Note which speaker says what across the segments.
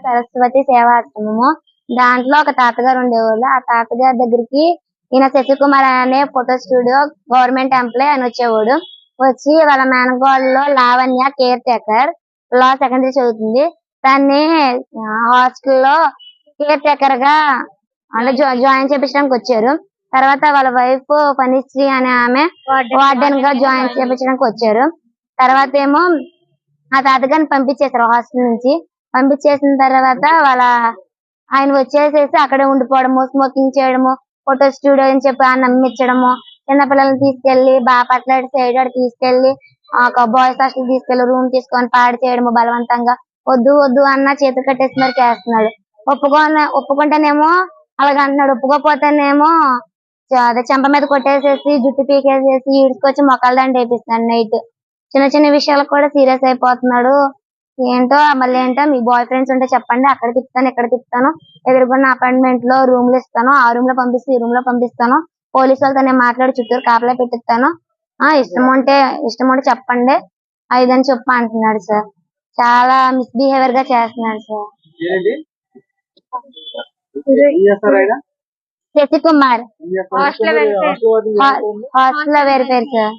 Speaker 1: సరస్వతి సేవాశ్రమము. దాంట్లో ఒక తాతగారు ఉండేవాళ్ళు. ఆ తాతగారి దగ్గరికి ఈయన శశికుమార్ అనే ఫోటో స్టూడియో గవర్నమెంట్ ఎంప్లాయ్ అని వచ్చేవాడు. వచ్చి వాళ్ళ మేనకోడలో లావణ్య కేర్ టేకర్ లా సెకండరీ చదువుతుంది. దాన్ని హాస్టల్లో కేర్ టేకర్ గా అంటే జాయిన్ చేపించడానికి వచ్చారు. తర్వాత వాళ్ళ వైఫ్ పనిశ్రీ అనే ఆమె వార్డెన్ గా జాయిన్ చేపించడానికి వచ్చారు. తర్వాత ఏమో ఆ తాతగారిని పంపించేశారు హాస్టల్ నుంచి. పంపించేసిన తర్వాత ఆయన వచ్చేసేసి అక్కడే ఉండిపోవడము, స్మోకింగ్ చేయడము, ఫోటో స్టూడియో అని చెప్పి నమ్మించడము, చిన్న పిల్లల్ని తీసుకెళ్లి బాపట్ల సైడ్ తీసుకెళ్లి ఒక బాయ్స్ హాస్టల్ తీసుకెళ్లి రూమ్ తీసుకొని పాడు చేయడము, బలవంతంగా వద్దు వద్దు అన్న చేతులు కట్టేసి మరి చేస్తున్నాడు. ఒప్పుకుంటేనేమో అలాగ అంటున్నాడు, ఒప్పుకోపోతేనేమో అదే చెంప మీద కొట్టేసేసి జుట్టు పీకేసేసి ఈడ్చుకొచ్చి మొక్కల దండ వేపిస్తున్నాడు నైట్. చిన్న చిన్న విషయాలకు కూడా సీరియస్ అయిపోతున్నాడు. ఏంటో మళ్ళీ ఏంటో మీ బాయ్ ఫ్రెండ్స్ ఉంటే చెప్పండి, అక్కడ తిప్పుతాను ఇక్కడ తిప్పుతాను, ఎదురుకున్న అపార్ట్మెంట్ లో రూమ్లు ఇస్తాను, ఆ రూమ్ లో పంపిస్తే ఈ రూమ్ లో పంపిస్తాను, పోలీసు వాళ్ళతో నేను మాట్లాడి చుట్టూరు కాపలా పెట్టిస్తాను, ఇష్టం ఉంటే చెప్పండి అదని చెప్పి అంటున్నాడు సార్. చాలా మిస్బిహేవియర్ గా చేస్తున్నాడు సార్. శశికుమార్ హాస్టల్ లో వెరిఫైర్ సార్.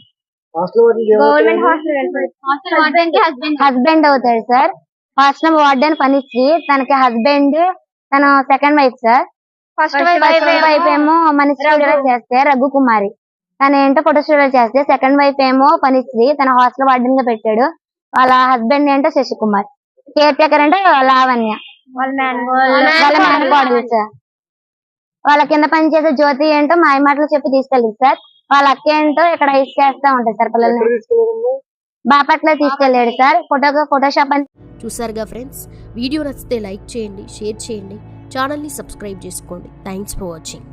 Speaker 1: గవర్నమెంట్ హస్బెండ్ అవుతాడు సార్. హాస్టల్ వార్డెన్ పనిశ్రీ, తనకి హస్బెండ్ తన second wife sir. First wife ఏమో మన స్టూడియో చేస్తే రఘుకుమారి, తన ఏంటో ఫోటో స్టూడియో చేస్తే, సెకండ్ వైఫ్ ఏమో పనిశ్రీ తన హాస్టల్ వార్డెన్ గా పెట్టాడు. వాళ్ళ హస్బెండ్ ఏంటో శశికుమార్, కేర్ టేకర్ అంటే లావణ్య వాళ్ళ మేనకోడలు సార్. వాళ్ళ కింద పనిచేసే జ్యోతి ఏంటో మాయ మాటలు చెప్పి తీసుకెళ్ళింది సార్. వాళ్ళ అక్క ఏంటో ఇక్కడ ఐస్ చేస్తా ఉంటాయి సార్ పిల్లల్ని. బాపట్ల తీసుకెళ్లాడు సార్. ఫోటోషాప్ అని
Speaker 2: చూసారుగా ఫ్రెండ్స్. వీడియో నచ్చితే లైక్ చేయండి, షేర్ చేయండి, ఛానల్ని సబ్స్క్రైబ్ చేసుకోండి. Thanks for watching.